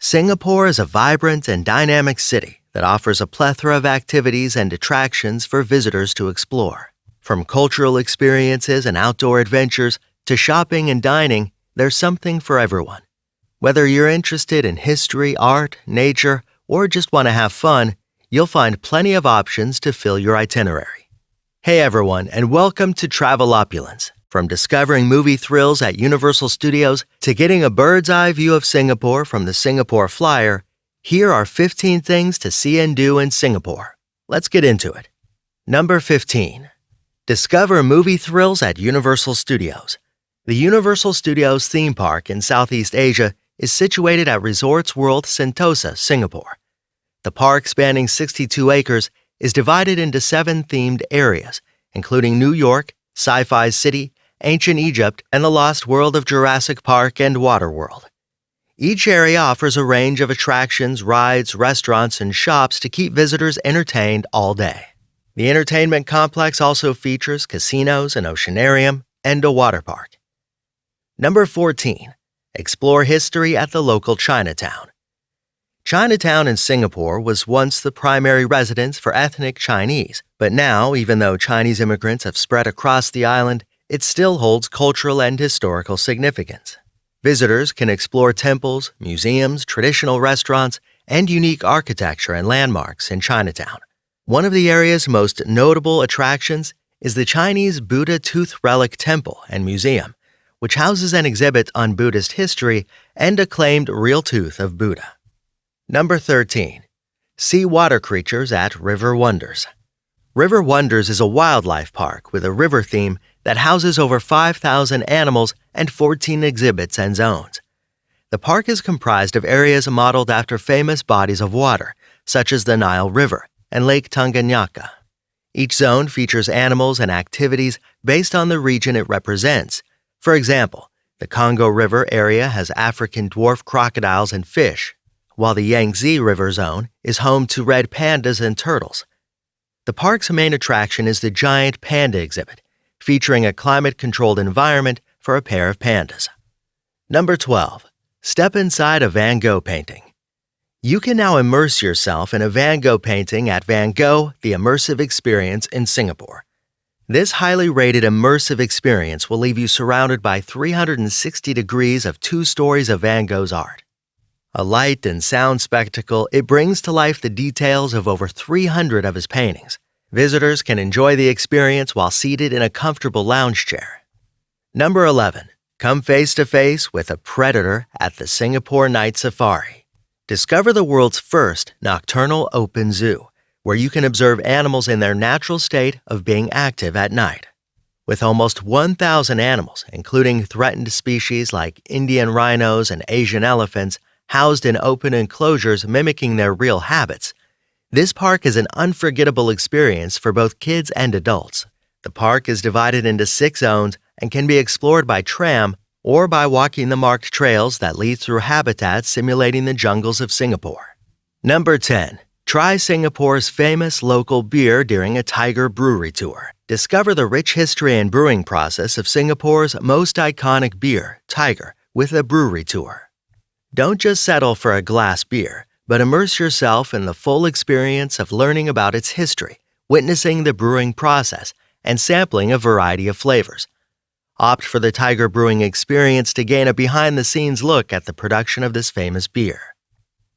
Singapore is a vibrant and dynamic city that offers a plethora of activities and attractions for visitors to explore. From cultural experiences and outdoor adventures to shopping and dining, there's something for everyone. Whether you're interested in history, art, nature, or just want to have fun, you'll find plenty of options to fill your itinerary. Hey everyone, and welcome to Travel Opulence. From discovering movie thrills at Universal Studios to getting a bird's eye view of Singapore from the Singapore Flyer, here are 15 things to see and do in Singapore. Let's get into it. Number 15. Discover movie thrills at Universal Studios. The Universal Studios theme park in Southeast Asia is situated at Resorts World Sentosa, Singapore. The park, spanning 62 acres, is divided into 7 themed areas, including New York, Sci-Fi City, Ancient Egypt, and the Lost World of Jurassic Park and Waterworld. Each area offers a range of attractions, rides, restaurants, and shops to keep visitors entertained all day. The entertainment complex also features casinos, an oceanarium, and a water park. Number 14. Explore history at the local Chinatown. Chinatown in Singapore was once the primary residence for ethnic Chinese, but now, even though Chinese immigrants have spread across the island, it still holds cultural and historical significance. Visitors can explore temples, museums, traditional restaurants, and unique architecture and landmarks in Chinatown. One of the area's most notable attractions is the Chinese Buddha Tooth Relic Temple and Museum, which houses an exhibit on Buddhist history and a claimed real tooth of Buddha. Number 13. See water creatures at River Wonders. River Wonders is a wildlife park with a river theme that houses over 5,000 animals and 14 exhibits and zones. The park is comprised of areas modeled after famous bodies of water, such as the Nile River and Lake Tanganyika. Each zone features animals and activities based on the region it represents. For example, the Congo River area has African dwarf crocodiles and fish, while the Yangtze River zone is home to red pandas and turtles. The park's main attraction is the giant panda exhibit, featuring a climate-controlled environment for a pair of pandas. Number 12. Step inside a Van Gogh painting. You can now immerse yourself in a Van Gogh painting at Van Gogh, the Immersive Experience in Singapore. This highly rated immersive experience will leave you surrounded by 360 degrees of 2 stories of Van Gogh's art. A light and sound spectacle, it brings to life the details of over 300 of his paintings. Visitors can enjoy the experience while seated in a comfortable lounge chair. Number 11. Come face to face with a predator at the Singapore Night Safari. Discover the world's first nocturnal open zoo, where you can observe animals in their natural state of being active at night. With almost 1,000 animals, including threatened species like Indian rhinos and Asian elephants, housed in open enclosures mimicking their real habits, this park is an unforgettable experience for both kids and adults. The park is divided into 6 zones and can be explored by tram or by walking the marked trails that lead through habitats simulating the jungles of Singapore. Number 10. Try Singapore's famous local beer during a Tiger Brewery Tour. Discover the rich history and brewing process of Singapore's most iconic beer, Tiger, with a brewery tour. Don't just settle for a glass beer, but immerse yourself in the full experience of learning about its history, witnessing the brewing process, and sampling a variety of flavors. Opt for the Tiger Brewing Experience to gain a behind-the-scenes look at the production of this famous beer.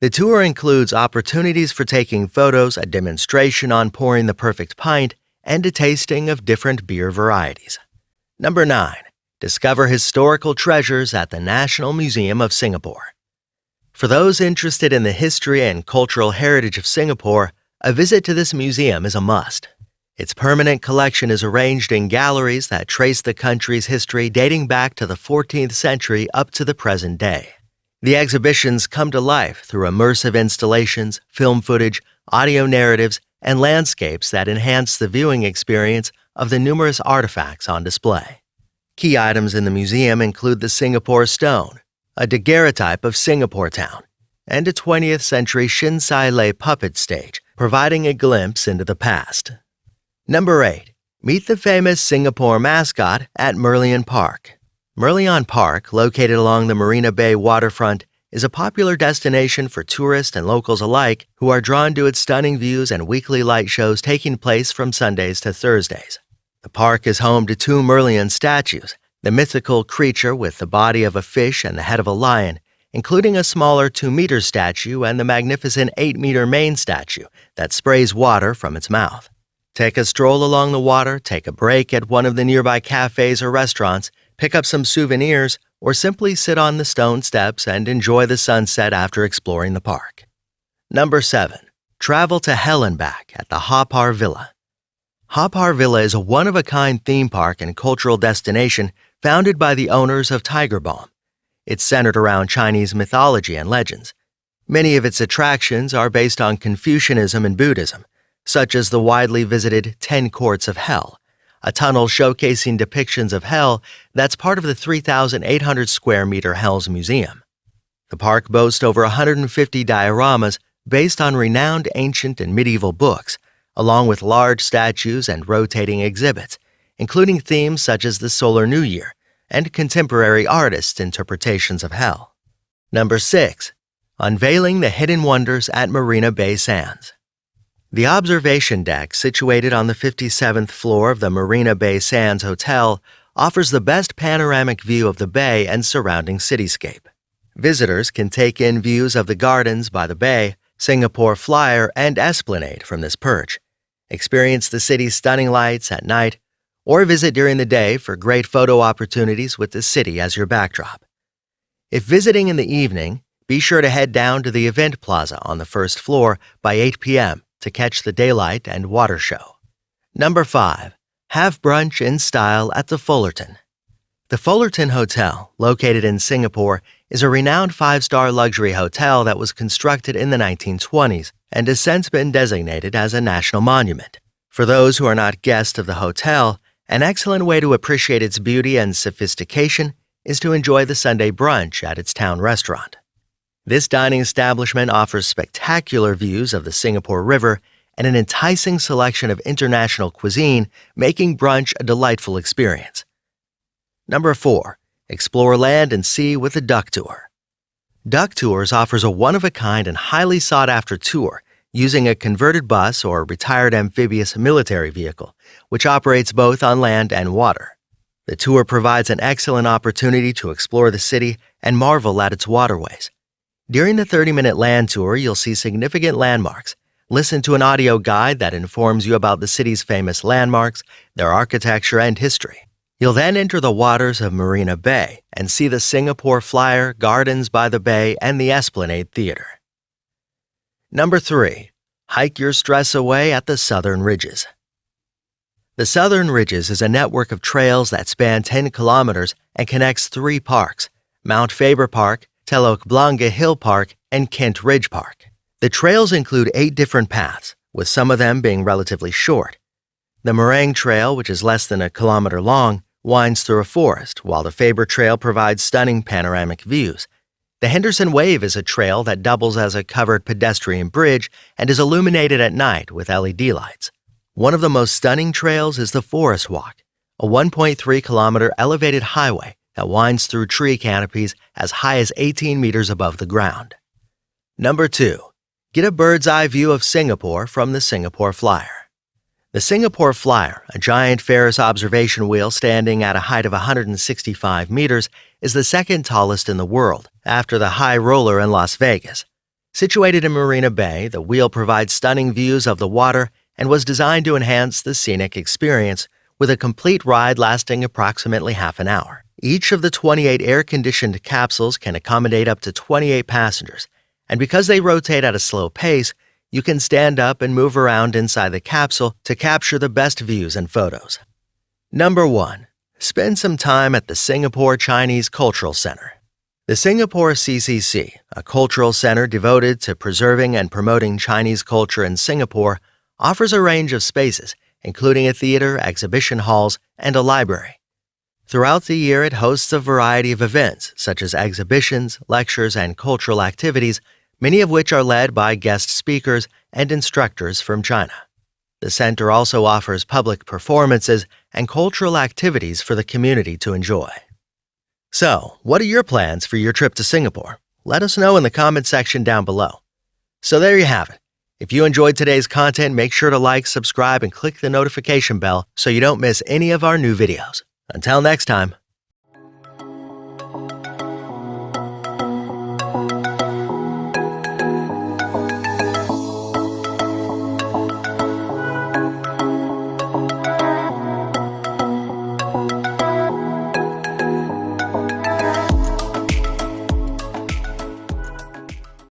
The tour includes opportunities for taking photos, a demonstration on pouring the perfect pint, and a tasting of different beer varieties. Number 9. Discover historical treasures at the National Museum of Singapore. For those interested in the history and cultural heritage of Singapore, a visit to this museum is a must. Its permanent collection is arranged in galleries that trace the country's history dating back to the 14th century up to the present day. The exhibitions come to life through immersive installations, film footage, audio narratives, and landscapes that enhance the viewing experience of the numerous artifacts on display. Key items in the museum include the Singapore Stone, a daguerreotype of Singapore Town, and a 20th century Shinsai Lei puppet stage, providing a glimpse into the past. Number 8. Meet the famous Singapore mascot at Merlion Park. Merlion Park, located along the Marina Bay waterfront, is a popular destination for tourists and locals alike who are drawn to its stunning views and weekly light shows taking place from Sundays to Thursdays. The park is home to two Merlion statues, the mythical creature with the body of a fish and the head of a lion, including a smaller 2-meter statue and the magnificent 8-meter main statue that sprays water from its mouth. Take a stroll along the water, take a break at one of the nearby cafes or restaurants, pick up some souvenirs, or simply sit on the stone steps and enjoy the sunset after exploring the park. Number 7. Travel to hell and back at the Haw Villa. Haw Villa is a one-of-a-kind theme park and cultural destination founded by the owners of Tiger Brewery. It's centered around Chinese mythology and legends. Many of its attractions are based on Confucianism and Buddhism, such as the widely visited 10 Courts of Hell, a tunnel showcasing depictions of hell that's part of the 3,800 square meter Hell's Museum. The park boasts over 150 dioramas based on renowned ancient and medieval books, along with large statues and rotating exhibits, including themes such as the Solar New Year and contemporary artists' interpretations of hell. Number 6. Unveiling the Hidden Wonders at Marina Bay Sands. The observation deck, situated on the 57th floor of the Marina Bay Sands Hotel, offers the best panoramic view of the bay and surrounding cityscape. Visitors can take in views of the gardens by the bay, Singapore Flyer, and Esplanade from this perch, experience the city's stunning lights at night, or visit during the day for great photo opportunities with the city as your backdrop. If visiting in the evening, be sure to head down to the event plaza on the first floor by 8 p.m. to catch the daylight and water show. Number 5. Have brunch in style at the Fullerton. The Fullerton Hotel, located in Singapore, is a renowned 5-star luxury hotel that was constructed in the 1920s and has since been designated as a national monument. For those who are not guests of the hotel, an excellent way to appreciate its beauty and sophistication is to enjoy the Sunday brunch at its town restaurant. This dining establishment offers spectacular views of the Singapore River and an enticing selection of international cuisine, making brunch a delightful experience. Number 4. Explore land and sea with a duck tour. Duck Tours offers a one-of-a-kind and highly sought-after tour using a converted bus or retired amphibious military vehicle, which operates both on land and water. The tour provides an excellent opportunity to explore the city and marvel at its waterways. During the 30-minute land tour, you'll see significant landmarks, listen to an audio guide that informs you about the city's famous landmarks, their architecture, and history. You'll then enter the waters of Marina Bay and see the Singapore Flyer, Gardens by the Bay, and the Esplanade Theater. Number 3. Hike your stress away at the Southern Ridges. The Southern Ridges is a network of trails that span 10 kilometers and connects 3 parks: Mount Faber Park, Telok Blangah Hill Park, and Kent Ridge Park. The trails include 8 different paths, with some of them being relatively short. The Meringue Trail, which is less than a kilometer long, winds through a forest, while the Faber Trail provides stunning panoramic views. The Henderson Wave is a trail that doubles as a covered pedestrian bridge and is illuminated at night with LED lights. One of the most stunning trails is the Forest Walk, a 1.3-kilometer elevated highway that winds through tree canopies as high as 18 meters above the ground. Number 2. Get a bird's-eye view of Singapore from the Singapore Flyer. The Singapore Flyer, a giant Ferris observation wheel standing at a height of 165 meters, is the second tallest in the world, after the High Roller in Las Vegas. Situated in Marina Bay, the wheel provides stunning views of the water and was designed to enhance the scenic experience, with a complete ride lasting approximately half an hour. Each of the 28 air-conditioned capsules can accommodate up to 28 passengers, and because they rotate at a slow pace, you can stand up and move around inside the capsule to capture the best views and photos. Number 1. Spend some time at the Singapore Chinese Cultural Center. The Singapore CCC, a cultural center devoted to preserving and promoting Chinese culture in Singapore, offers a range of spaces, including a theater, exhibition halls, and a library. Throughout the year, it hosts a variety of events, such as exhibitions, lectures, and cultural activities, many of which are led by guest speakers and instructors from China. The center also offers public performances and cultural activities for the community to enjoy. So, what are your plans for your trip to Singapore? let us know in the comment section down below. So there you have it. If you enjoyed today's content, make sure to like, subscribe, and click the notification bell so you don't miss any of our new videos. Until next time.